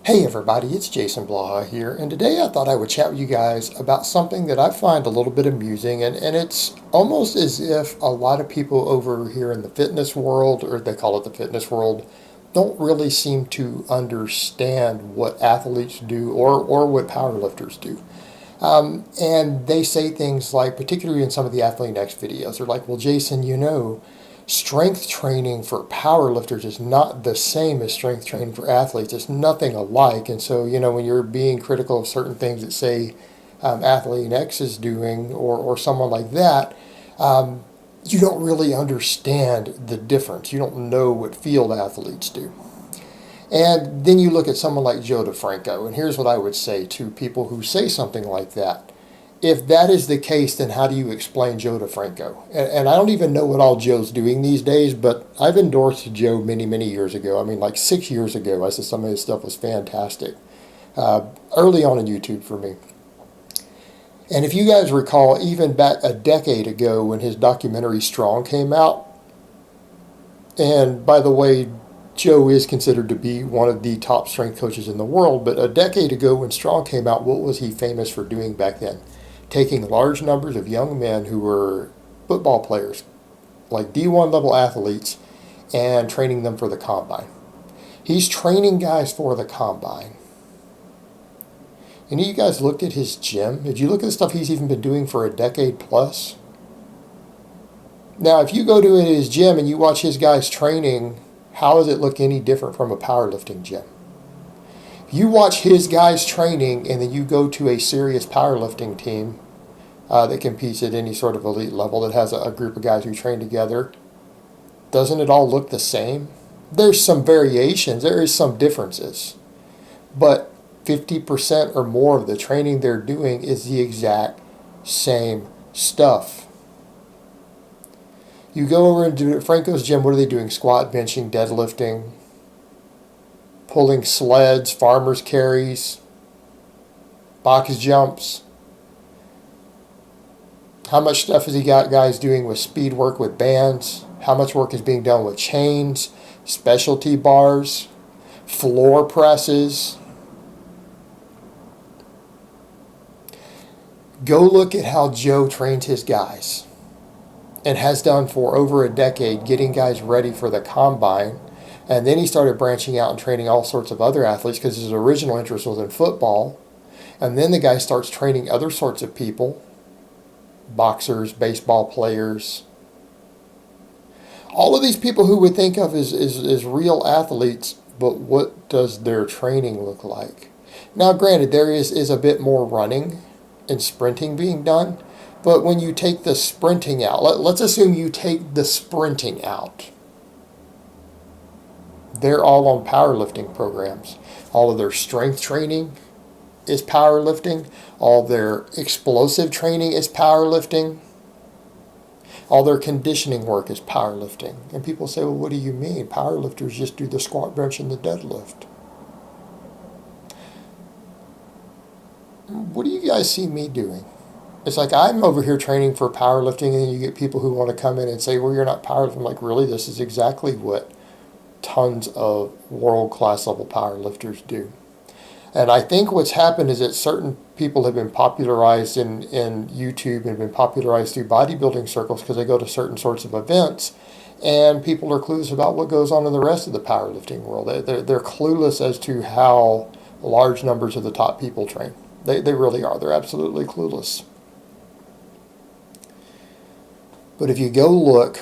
Hey everybody, it's Jason Blaha here, and today I thought I would chat with you guys about something that I find a little bit amusing, and it's almost as if a lot of people over here in the fitness world, or they call it the fitness world, don't really seem to understand what athletes do or what powerlifters do. And they say things like, particularly in some of the Athlete Next videos, they're like, well, Jason, strength training for powerlifters is not the same as strength training for athletes. It's nothing alike. And so, when you're being critical of certain things that say Athlete X is doing or someone like that, you don't really understand the difference. You don't know what field athletes do. And then you look at someone like Joe DeFranco, and here's what I would say to people who say something like that. If that is the case, then how do you explain Joe DeFranco? And I don't even know what all Joe's doing these days, but I've endorsed Joe many, many years ago. I mean, like 6 years ago, I said some of his stuff was fantastic. Early on in YouTube for me. And if you guys recall, even back a decade ago when his documentary Strong came out, and by the way, Joe is considered to be one of the top strength coaches in the world, but a decade ago when Strong came out, what was he famous for doing back then? Taking large numbers of young men who were football players, like D1 level athletes, and training them for the combine. He's training guys for the combine. Any of you guys looked at his gym? Did you look at the stuff he's even been doing for a decade plus? Now, if you go to his gym and you watch his guys training, how does it look any different from a powerlifting gym? If you watch his guys training and then you go to a serious powerlifting team that competes at any sort of elite level that has a group of guys who train together, doesn't it all look the same? There's some variations, there is some differences, but 50% or more of the training they're doing is the exact same stuff. You go over and do Franco's gym, what are they doing? Squat, benching, deadlifting, pulling sleds, farmer's carries, box jumps. How much stuff has he got guys doing with speed work with bands? How much work is being done with chains, specialty bars, floor presses? Go look at how Joe trains his guys and has done for over a decade, getting guys ready for the combine. And then he started branching out and training all sorts of other athletes because his original interest was in football. And then the guy starts training other sorts of people, boxers, baseball players. All of these people who would think of as real athletes, but what does their training look like? Now, granted, there is a bit more running and sprinting being done, but when you take the sprinting out, let's assume you take the sprinting out. They're all on powerlifting programs. All of their strength training is powerlifting. All their explosive training is powerlifting. All their conditioning work is powerlifting. And people say, well, what do you mean? Powerlifters just do the squat, bench, and the deadlift. What do you guys see me doing? It's like I'm over here training for powerlifting, and then you get people who want to come in and say, well, you're not powerlifting. I'm like, really? This is exactly what tons of world-class level powerlifters do. And I think what's happened is that certain people have been popularized in YouTube and been popularized through bodybuilding circles because they go to certain sorts of events, and people are clueless about what goes on in the rest of the powerlifting world. They're clueless as to how large numbers of the top people train. They really are. They're absolutely clueless. But if you go look,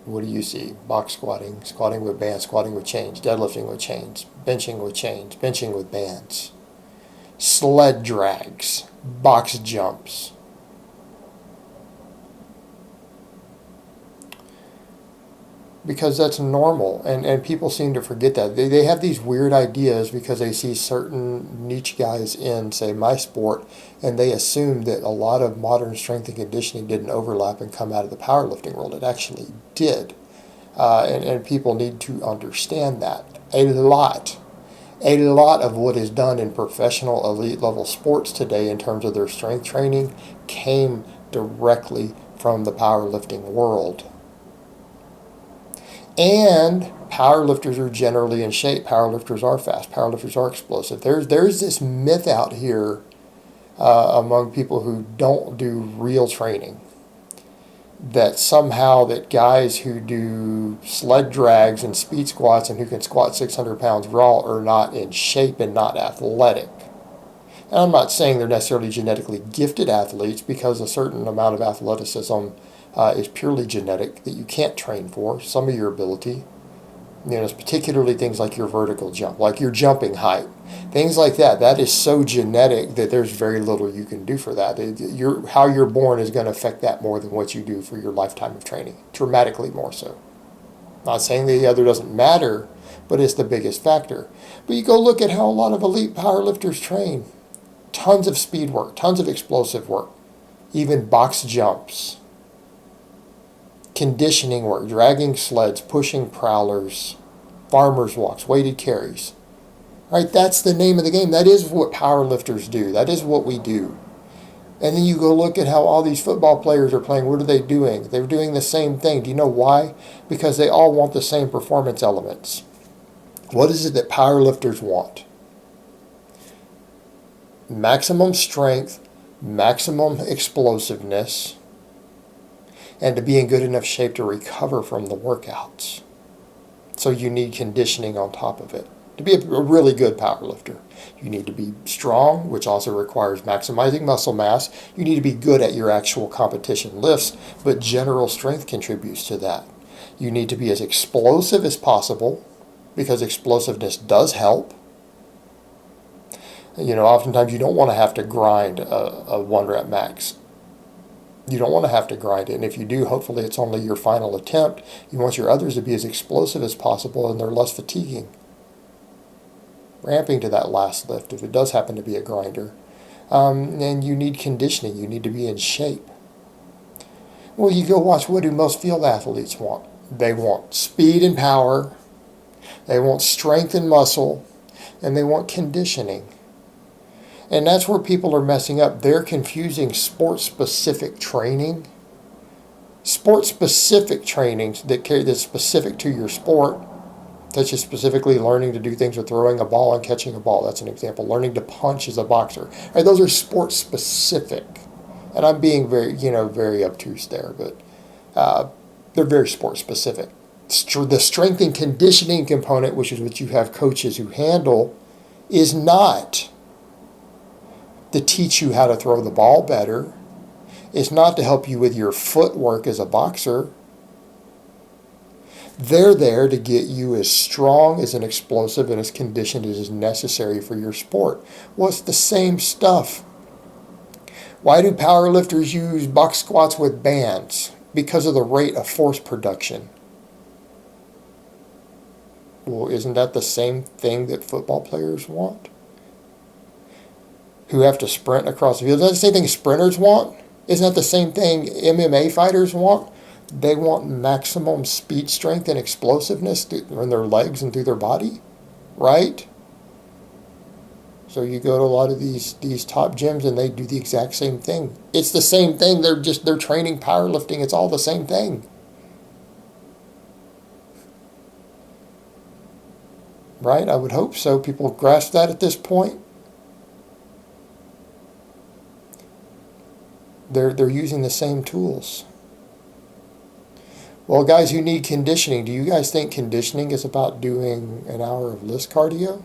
what do you see? Box squatting, squatting with bands, squatting with chains, deadlifting with chains, benching with chains, benching with bands, sled drags, box jumps. Because that's normal, and people seem to forget that. They have these weird ideas because they see certain niche guys in, say, my sport, and they assume that a lot of modern strength and conditioning didn't overlap and come out of the powerlifting world. It actually did. And people need to understand that. A lot of what is done in professional elite level sports today in terms of their strength training came directly from the powerlifting world. And Powerlifters are generally in shape. Powerlifters are fast. Powerlifters are explosive. There's this myth out here among people who don't do real training that somehow that guys who do sled drags and speed squats and who can squat 600 pounds raw are not in shape and not athletic. And I'm not saying they're necessarily genetically gifted athletes, because a certain amount of athleticism is purely genetic that you can't train for, some of your ability. It's particularly things like your vertical jump, like your jumping height, things like that. That is so genetic that there's very little you can do for that. How you're born is going to affect that more than what you do for your lifetime of training, dramatically more so. Not saying the other doesn't matter, but it's the biggest factor. But you go look at how a lot of elite powerlifters train. Tons of speed work, tons of explosive work, even box jumps, conditioning work, dragging sleds, pushing prowlers, farmer's walks, weighted carries. Right? That's the name of the game. That is what powerlifters do. That is what we do. And then you go look at how all these football players are playing. What are they doing? They're doing the same thing. Do you know why? Because they all want the same performance elements. What is it that powerlifters want? Maximum strength, maximum explosiveness, and to be in good enough shape to recover from the workouts. So you need conditioning on top of it. To be a really good powerlifter, you need to be strong, which also requires maximizing muscle mass. You need to be good at your actual competition lifts, but general strength contributes to that. You need to be as explosive as possible, because explosiveness does help. Oftentimes you don't want to have to grind a 1 rep max. You don't want to have to grind it. And if you do, hopefully it's only your final attempt. You want your others to be as explosive as possible, and they're less fatiguing. Ramping to that last lift, if it does happen to be a grinder. And you need conditioning. You need to be in shape. Well, you go watch, what do most field athletes want? They want speed and power. They want strength and muscle. And they want conditioning. And that's where people are messing up. They're confusing sport-specific training. Sport-specific trainings that's specific to your sport, such as specifically learning to do things with throwing a ball and catching a ball. That's an example. Learning to punch as a boxer. Right, those are sport-specific. And I'm being very obtuse there, but they're very sport-specific. The strength and conditioning component, which is what you have coaches who handle, is not to teach you how to throw the ball better. It's not to help you with your footwork as a boxer. They're there to get you as strong, as an explosive, and as conditioned as is necessary for your sport. Well, it's the same stuff. Why do powerlifters use box squats with bands? Because of the rate of force production. Well, isn't that the same thing that football players want? Who have to sprint across the field. Isn't that the same thing sprinters want? Isn't that the same thing MMA fighters want? They want maximum speed, strength, and explosiveness in their legs and through their body, right? So you go to a lot of these top gyms and they do the exact same thing. It's the same thing. They're training powerlifting. It's all the same thing. Right? I would hope so. People grasp that at this point. They're using the same tools. Well, guys who need conditioning, do you guys think conditioning is about doing an hour of list cardio?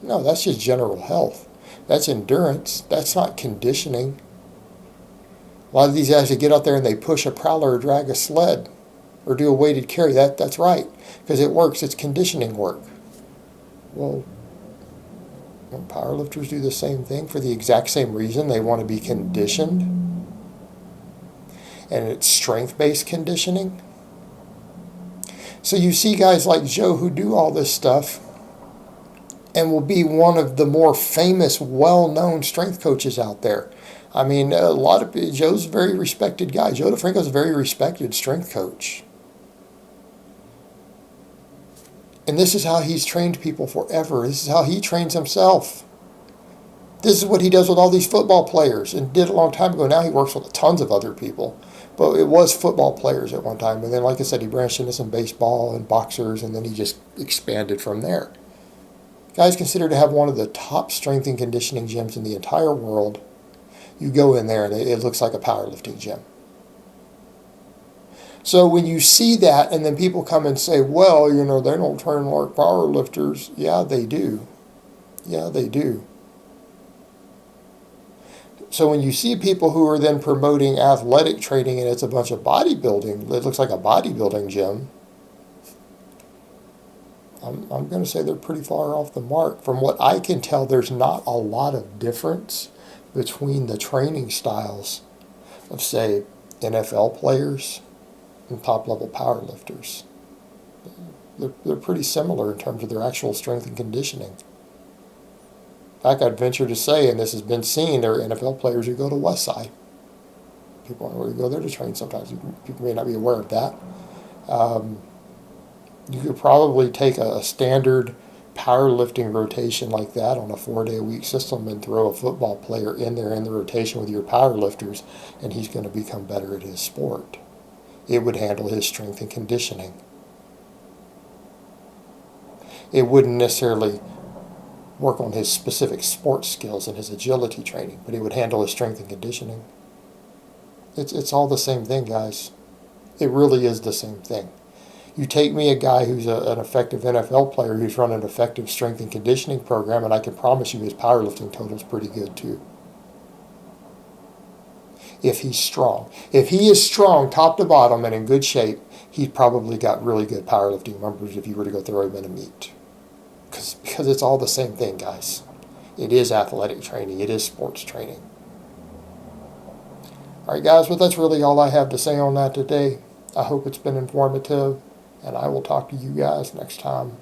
No, that's just general health. That's endurance. That's not conditioning. A lot of these guys that get out there and they push a prowler or drag a sled or do a weighted carry, that's right, because it works. It's conditioning work. Well, powerlifters do the same thing for the exact same reason. They want to be conditioned. And it's strength-based conditioning. So you see guys like Joe who do all this stuff and will be one of the more famous, well-known strength coaches out there. I mean, Joe's a very respected guy. Joe DeFranco's a very respected strength coach. And this is how he's trained people forever. This is how he trains himself. This is what he does with all these football players and did a long time ago. Now he works with tons of other people. But it was football players at one time. And then, like I said, he branched into some baseball and boxers, and then he just expanded from there. Guy's considered to have one of the top strength and conditioning gyms in the entire world. You go in there and it looks like a powerlifting gym. So when you see that and then people come and say, well, they don't train like powerlifters. Yeah, they do. Yeah, they do. So when you see people who are then promoting athletic training and it's a bunch of bodybuilding, it looks like a bodybuilding gym, I'm going to say they're pretty far off the mark. From what I can tell, there's not a lot of difference between the training styles of, say, NFL players and top-level powerlifters. They're pretty similar in terms of their actual strength and conditioning. In fact, I'd venture to say, and this has been seen, there are NFL players who go to Westside. People don't really go there to train sometimes. People may not be aware of that. You could probably take a standard powerlifting rotation like that on a 4-day-a-week system and throw a football player in there in the rotation with your powerlifters, and he's going to become better at his sport. It would handle his strength and conditioning. It wouldn't necessarily work on his specific sports skills and his agility training, but it would handle his strength and conditioning. It's all the same thing, guys. It really is the same thing. You take me, a guy who's an effective NFL player who's run an effective strength and conditioning program, and I can promise you his powerlifting total's pretty good too. If he's strong. If he is strong, top to bottom, and in good shape, he's probably got really good powerlifting numbers if you were to go throw him in a meet. Because it's all the same thing, guys. It is athletic training. It is sports training. All right, guys, well, that's really all I have to say on that today. I hope it's been informative, and I will talk to you guys next time.